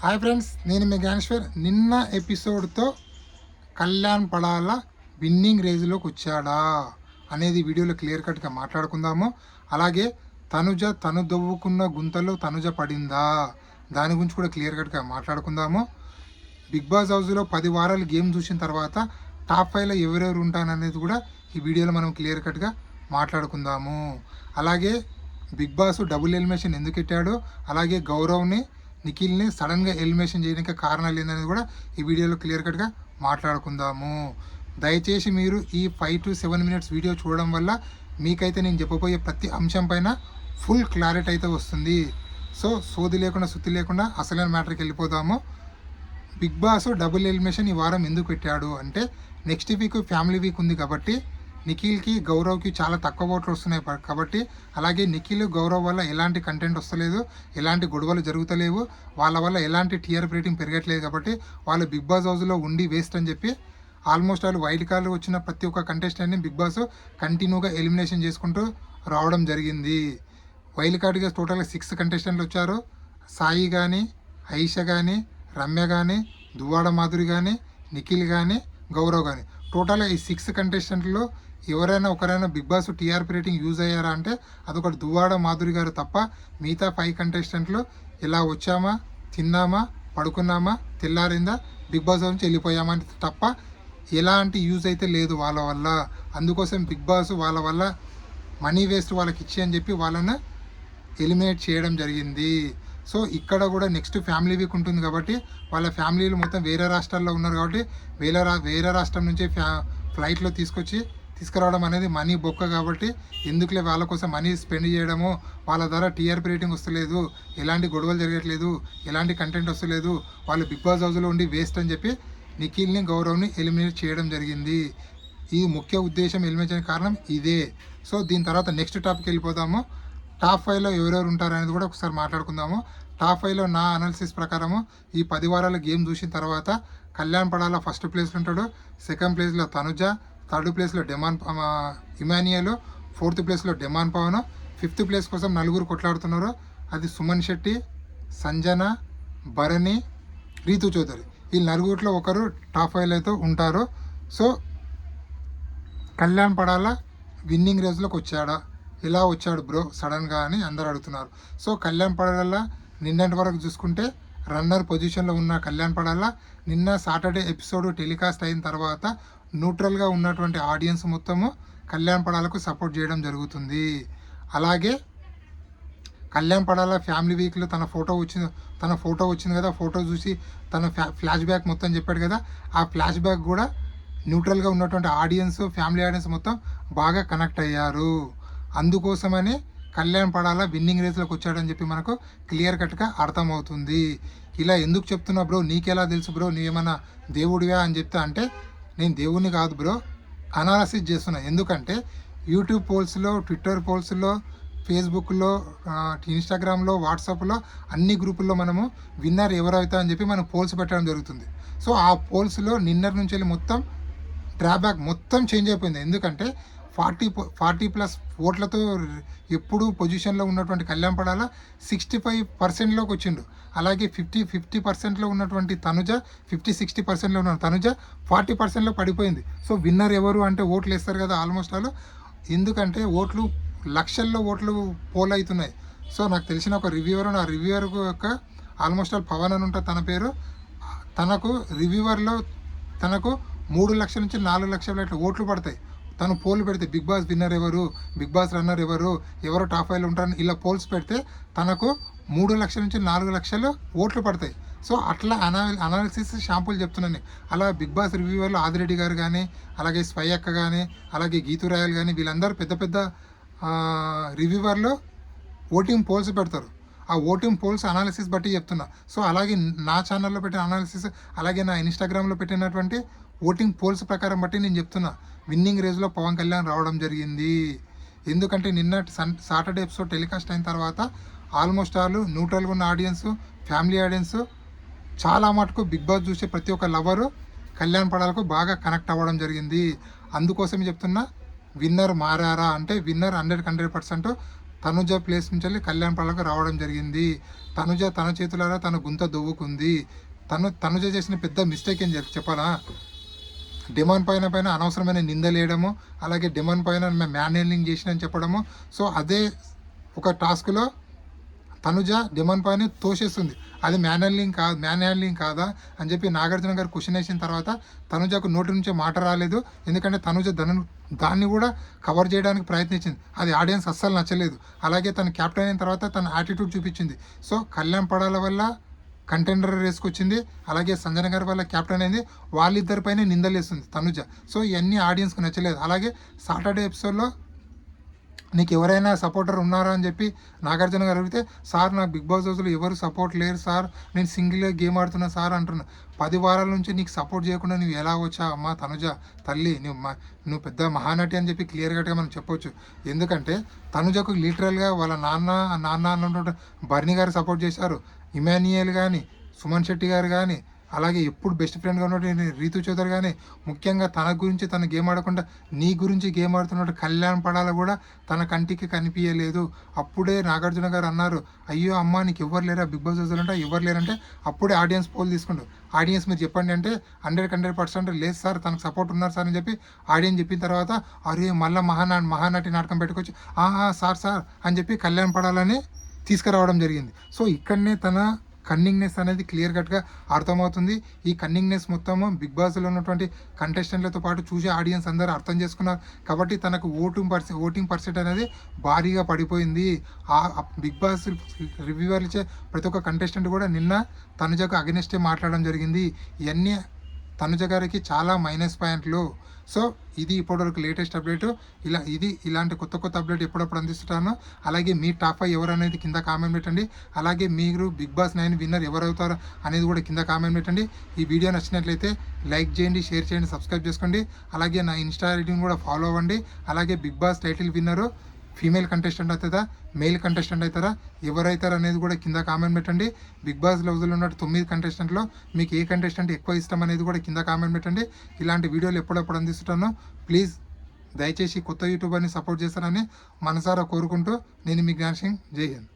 Hi friends, నేను మీ జ్ఞానేశ్వర్. నిన్న ఎపిసోడ్తో Kalyan Padala winnowing రేజ్లోకి వచ్చాడా అనేది వీడియోలో క్లియర్ కట్గా మాట్లాడుకుందాము. అలాగే తను దవ్వుకున్న గుంతలో తనుజ పడిందా దాని గురించి కూడా క్లియర్ కట్గా మాట్లాడుకుందాము. బిగ్ బాస్ హౌస్లో 10 వారాలు గేమ్ చూసిన తర్వాత టాప్ 5లో ఎవరెవరు ఉంటారనేది కూడా ఈ వీడియోలో మనం క్లియర్ కట్గా మాట్లాడుకుందాము. అలాగే బిగ్ బాస్ డబుల్ ఎలిమినేషన్ ఎందుకు పెట్టాడు, అలాగే గౌరవ్ని నిఖిల్ని సడన్గా ఎలిమినేషన్ చేయడానికి కారణాలు ఏందనేది కూడా ఈ వీడియోలో క్లియర్ కట్గా మాట్లాడుకుందాము. దయచేసి మీరు ఈ 5 to 7 minutes వీడియో చూడడం వల్ల మీకైతే నేను చెప్పబోయే ప్రతి అంశం పైన ఫుల్ క్లారిటీ అయితే వస్తుంది. సో సోది లేకుండా సుత్తి లేకుండా అసలైన మ్యాటర్కి వెళ్ళిపోదాము. బిగ్ బాస్ డబుల్ ఎలిమినేషన్ ఈ వారం ఎందుకు పెట్టాడు అంటే, నెక్స్ట్ వీక్ ఫ్యామిలీ వీక్ ఉంది కాబట్టి నిఖిల్కి గౌరవ్కి చాలా తక్కువ ఓట్లు వస్తున్నాయి కాబట్టి, అలాగే నిఖిల్ గౌరవ్ వల్ల ఎలాంటి కంటెంట్ వస్తలేదు, ఎలాంటి గొడవలు జరుగుతలేవు, వాళ్ళ వల్ల ఎలాంటి టీఆర్పీ రేటింగ్ పెరగట్లేదు కాబట్టి వాళ్ళు బిగ్ బాస్ హౌస్లో ఉండి వేస్ట్ అని చెప్పి ఆల్మోస్ట్ వాళ్ళు వైల్డ్ కార్డు వచ్చిన ప్రతి ఒక్క కంటెస్టెంట్ని బిగ్ బాస్ కంటిన్యూగా ఎలిమినేషన్ చేసుకుంటూ రావడం జరిగింది. వైల్డ్ కార్డుగా టోటల్గా 6 కంటెస్టెంట్లు వచ్చారు. సాయి కానీ, ఐష కానీ, రమ్య కానీ, దువ్వాడ మాధురి కానీ, నిఖిల్ కానీ, గౌరవ్ కానీ, టోటల్గా ఈ 6 కంటెస్టెంట్లో ఎవరైనా ఒకరైనా Bigg Boss TRP rating use అయ్యారా అంటే అదొకటి దువ్వాడ మాధురి గారు తప్ప మిగతా 5 కంటెస్టెంట్లు ఇలా వచ్చామా, తిన్నామా, పడుకున్నామా, తెల్లారిందా, బిగ్ బాస్ నుంచి వెళ్ళిపోయామా అని తప్ప ఎలాంటి యూజ్ అయితే లేదు వాళ్ళ వల్ల. అందుకోసం బిగ్ బాస్ వాళ్ళ వల్ల మనీ వేస్ట్ వాళ్ళకి ఇచ్చి అని చెప్పి వాళ్ళని ఎలిమినేట్ చేయడం జరిగింది. సో ఇక్కడ కూడా నెక్స్ట్ ఫ్యామిలీ వీక్ ఉంటుంది కాబట్టి వాళ్ళ ఫ్యామిలీలు మొత్తం వేరే రాష్ట్రాల్లో ఉన్నారు కాబట్టి వేరే రాష్ట్రం నుంచి ఫ్లైట్లో తీసుకురావడం అనేది మనీ బొక్క కాబట్టి ఎందుకులే వాళ్ళ కోసం మనీ స్పెండ్ చేయడము, వాళ్ళ ద్వారా టీఆర్పీ రేటింగ్ వస్తలేదు, ఎలాంటి గొడవలు జరగట్లేదు, ఎలాంటి కంటెంట్ వస్తలేదు, వాళ్ళు బిగ్ బాస్ హౌస్లో ఉండి వేస్ట్ అని చెప్పి నిఖిల్ని గౌరవ్ని ఎలిమినేట్ చేయడం జరిగింది. ఈ ముఖ్య ఉద్దేశం ఎలిమినేట్ చేయడానికి కారణం ఇదే. సో దీని తర్వాత నెక్స్ట్ టాపిక్ వెళ్ళిపోదాము. టాప్ 5లో ఎవరెవరు ఉంటారు అనేది కూడా ఒకసారి మాట్లాడుకుందాము. టాప్ 5లో నా అనాలిసిస్ ప్రకారము ఈ 10 వారాల గేమ్ చూసిన తర్వాత కళ్యాణ్ పడాల ఫస్ట్ ప్లేస్లో ఉంటాడు, సెకండ్ ప్లేస్లో తనుజ, థర్డ్ ప్లేస్లో ఇమానియల్, ఫోర్త్ ప్లేస్లో డెమాన్ పవన్, ఫిఫ్త్ ప్లేస్ కోసం 4 కొట్లాడుతున్నారు. అది సుమన్ శెట్టి, సంజన, భరణి, రీతు చౌదరి. ఈ 4 ఒకరు టాప్ 5లో అయితే ఉంటారు. సో కళ్యాణ్ పడాల విన్నింగ్ రేస్లోకి వచ్చాడా, ఇలా వచ్చాడు బ్రో సడన్గా అని అందరు అడుగుతున్నారు. సో కళ్యాణ్ పడాల నిన్నటి వరకు చూసుకుంటే రన్నర్ పొజిషన్లో ఉన్న కళ్యాణ్ పడాల నిన్న సాటర్డే ఎపిసోడ్ టెలికాస్ట్ అయిన తర్వాత న్యూట్రల్గా ఉన్నటువంటి ఆడియన్స్ మొత్తము కళ్యాణ్ పడాలకు సపోర్ట్ చేయడం జరుగుతుంది. అలాగే కళ్యాణ్ పడాల ఫ్యామిలీ వీక్లో తన ఫోటో వచ్చింది కదా, ఫోటో చూసి తన ఫ్లాష్ బ్యాక్ మొత్తం చెప్పాడు కదా, ఆ ఫ్లాష్ బ్యాక్ కూడా న్యూట్రల్గా ఉన్నటువంటి ఆడియన్స్, ఫ్యామిలీ ఆడియన్స్ మొత్తం బాగా కనెక్ట్ అయ్యారు. అందుకోసమని కళ్యాణ్ పడాల విన్నింగ్ రేస్లోకి వచ్చాడని చెప్పి మనకు క్లియర్ కట్గా అర్థమవుతుంది. ఇలా ఎందుకు చెప్తున్నా బ్రో, నీకెలా తెలుసు బ్రో, నీవేమన్నా దేవుడివా అని చెప్తా అంటే, నేను దేవుడిని కాదు బ్రో, అనాలసిస్ చేస్తున్నా. ఎందుకంటే యూట్యూబ్ పోల్స్లో, ట్విట్టర్ పోల్స్లో, ఫేస్బుక్లో, ఇన్స్టాగ్రామ్లో, వాట్సాప్లో అన్ని గ్రూపుల్లో మనము విన్నర్ ఎవరైతే అని చెప్పి మనం పోల్స్ పెట్టడం జరుగుతుంది. సో ఆ పోల్స్లో నిన్నటి నుంచి వెళ్ళి మొత్తం డ్రాబ్యాక్ మొత్తం చేంజ్ అయిపోయింది. ఎందుకంటే 40+ ఓట్లతో ఎప్పుడు పొజిషన్లో ఉన్నటువంటి కళ్యాణ్ పడాల 65%లోకి వచ్చిండు. అలాగే 50% ఉన్నటువంటి తనుజ 50-60%లో ఉన్న తనుజ 40%లో పడిపోయింది. సో విన్నర్ ఎవరు అంటే ఓట్లు వేస్తారు కదా ఆల్మోస్ట్ వాళ్ళు. ఎందుకంటే ఓట్లు లక్షల్లో ఓట్లు పోల్ అవుతున్నాయి. సో నాకు తెలిసిన ఒక రివ్యూవర్, ఆ రివ్యూవర్ యొక్క ఆల్మోస్ట్ ఆల్ పవన్ అని ఉంటుంది తన పేరు, తనకు రివ్యూవర్లో తనకు 3 లక్షల నుంచి 4 లక్షల ఇట్లా ఓట్లు పడతాయి. తను పోల్ పెడితే బిగ్ బాస్ విన్నర్ ఎవరు, బిగ్ బాస్ రన్నర్ ఎవరు టాప్ 5లో ఉంటారని ఇలా పోల్స్ పెడితే తనకు 3 లక్షల నుంచి 4 లక్షలు ఓట్లు పడతాయి. సో అట్లా అనాలిసిస్ షాంపుల్ చెప్తున్నాను. అలా బిగ్ బాస్ రివ్యూవర్లో ఆదిరెడ్డి గారు కానీ, అలాగే స్వయక్క కానీ, అలాగే గీతు రాయల్ కానీ, వీళ్ళందరూ పెద్ద పెద్ద రివ్యూవర్లో ఓటింగ్ పోల్స్ పెడతారు. ఆ ఓటింగ్ పోల్స్ అనాలిసిస్ బట్టి చెప్తున్నా. సో అలాగే నా ఛానల్లో పెట్టిన అనాలిసిస్, అలాగే నా ఇన్స్టాగ్రామ్లో పెట్టినటువంటి ఓటింగ్ పోల్స్ ప్రకారం బట్టి నేను చెప్తున్నా విన్నింగ్ రేస్లో పవన్ కళ్యాణ్ రావడం జరిగింది. ఎందుకంటే నిన్న సాటర్డే ఎపిసోడ్ టెలికాస్ట్ అయిన తర్వాత ఆల్మోస్ట్ ఆల్ న్యూట్రల్గా ఉన్న ఆడియన్స్, ఫ్యామిలీ ఆడియన్స్ చాలా మటుకు బిగ్ బాస్ చూసే ప్రతి ఒక్క లవరు కళ్యాణ్ పడాలకు బాగా కనెక్ట్ అవ్వడం జరిగింది. అందుకోసమే చెప్తున్నా, విన్నర్ మారారా అంటే విన్నర్ 100% తనుజ ప్లేస్ నుంచి వెళ్ళి కళ్యాణ్ పడాలకు రావడం జరిగింది. తనుజ తన చేతులారా తన గుంత దొవ్వుకుంది. తనుజ చేసిన పెద్ద మిస్టేక్ ఏం చెప్పాలా, డిమాండ్ పైన అనవసరమైన నిందలేయడము, అలాగే డిమాండ్ పైన మ్యాన్ హ్యాండ్లింగ్ చేసిన చెప్పడము. సో అదే ఒక టాస్క్లో తనుజ డిమాండ్ పైన తోసేస్తుంది. అది మ్యాన్ హ్యాండ్లింగ్ కాదా అని చెప్పి నాగార్జున గారు క్వశ్చన్ వేసిన తర్వాత తనుజకు నోటి నుంచే మాట రాలేదు. ఎందుకంటే తనుజ దాన్ని కూడా కవర్ చేయడానికి ప్రయత్నించింది. అది ఆడియన్స్ అస్సలు నచ్చలేదు. అలాగే తను క్యాప్టెన్ అయిన తర్వాత తన యాటిట్యూడ్ చూపించింది. సో కళ్యాణ్ పడాల వల్ల కంటెండర్ రేసుకొచ్చింది, అలాగే సంజన గారి వల్ల క్యాప్టెన్ అయింది. వాళ్ళిద్దరిపైనే నిందలేస్తుంది తనుజ. సో ఇవన్నీ ఆడియన్స్కి నచ్చలేదు. అలాగే సాటర్డే ఎపిసోడ్లో నీకు ఎవరైనా సపోర్టర్ ఉన్నారా అని చెప్పి నాగార్జున గారు అడిగితే, సార్ నాకు బిగ్ బాస్ హౌస్లో ఎవరు సపోర్ట్ లేరు సార్, నేను సింగిల్గా గేమ్ ఆడుతున్నా సార్ అంటున్నా. 10 వారాల నుంచి నీకు సపోర్ట్ చేయకుండా నువ్వు ఎలా వచ్చా అమ్మా తనుజ తల్లి, నువ్వు పెద్ద మహానటి అని చెప్పి క్లియర్ కట్గా మనం చెప్పొచ్చు. ఎందుకంటే తనుజకు లిటరల్గా వాళ్ళ నాన్న అన్నటువంటి బర్నీ గారు సపోర్ట్ చేశారు, ఇమాన్యుయల్ కానీ, సుమన్ శెట్టి గారు కానీ, అలాగే ఎప్పుడు బెస్ట్ ఫ్రెండ్గా ఉన్నట్టు రీతు చౌదరి కానీ, ముఖ్యంగా తన గురించి తన గేమ్ ఆడకుండా నీ గురించి గేమ్ ఆడుతున్నట్టు కళ్యాణ్ పడాల కూడా తన కంటికి కనిపించలేదు. అప్పుడే నాగార్జున గారు అన్నారు, అయ్యో అమ్మ నీకు ఎవరు లేరా బిగ్ బాస్ హౌస్లో అంటే, ఎవరు లేరంటే అప్పుడే ఆడియన్స్ పోల్ తీసుకుంటారు. ఆడియన్స్ మీరు చెప్పండి అంటే 100% లేదు సార్ తనకు సపోర్ట్ ఉన్నారు సార్ అని చెప్పి ఆడియన్స్ చెప్పిన తర్వాత, అరే మళ్ళీ మహానటి నాటకం పెట్టుకొచ్చి సార్ అని చెప్పి కళ్యాణ్ పడాలని తీసుకురావడం జరిగింది. సో ఇక్కడనే తన కన్నింగ్నెస్ అనేది క్లియర్ కట్గా అర్థమవుతుంది. ఈ కన్నింగ్నెస్ మొత్తము బిగ్ బాస్లో ఉన్నటువంటి కంటెస్టెంట్లతో పాటు చూసే ఆడియన్స్ అందరూ అర్థం చేసుకున్నారు. కాబట్టి తనకు ఓటింగ్ పర్సెంట్ అనేది భారీగా పడిపోయింది. ఆ బిగ్ బాస్ రివ్యూవర్లు ఇచ్చే ప్రతి ఒక్క కంటెస్టెంట్ కూడా నిన్న తనుజకు అగెనిస్టే మాట్లాడడం జరిగింది. ఇవన్నీ తనుజ గారికి చాలా మైనస్ పాయింట్లు. సో ఇది ఇప్పటివరకు లేటెస్ట్ అప్డేట్. ఇలాంటి కొత్త అప్డేట్ ఎప్పుడప్పుడు అందిస్తుంటాను. అలాగే మీ టాప్ 5 ఎవరు అనేది కింద కామెంట్ పెట్టండి. అలాగే మీరు బిగ్ బాస్ 9 విన్నర్ ఎవరు అవుతారు అనేది కూడా కింద కామెంట్ పెట్టండి. ఈ వీడియో నచ్చినట్లయితే లైక్ చేయండి, షేర్ చేయండి, సబ్స్క్రైబ్ చేసుకోండి. అలాగే నా ఇన్స్టా ఐడిని కూడా ఫాలో అవ్వండి. అలాగే బిగ్ బాస్ టైటిల్ విన్నరు ఫీమేల్ కంటెస్టెంట్ అవుతుందా, మేల్ కంటెస్టెంట్ అవుతారా, ఎవరైతారు అనేది కూడా కింద కామెంట్ పెట్టండి. బిగ్ బాస్ హౌస్లో ఉన్న 9 కంటెస్టెంట్లో మీకు ఏ కంటెస్టెంట్ ఎక్కువ ఇష్టం అనేది కూడా కింద కామెంట్ పెట్టండి. ఇలాంటి వీడియోలు ఎప్పుడప్పుడు అందిస్తుంటాను. ప్లీజ్ దయచేసి కొత్త యూట్యూబర్ని సపోర్ట్ చేస్తారని మనసారా కోరుకుంటూ నేను మీ జ్ఞాన్ సింగ్. జై హింద్.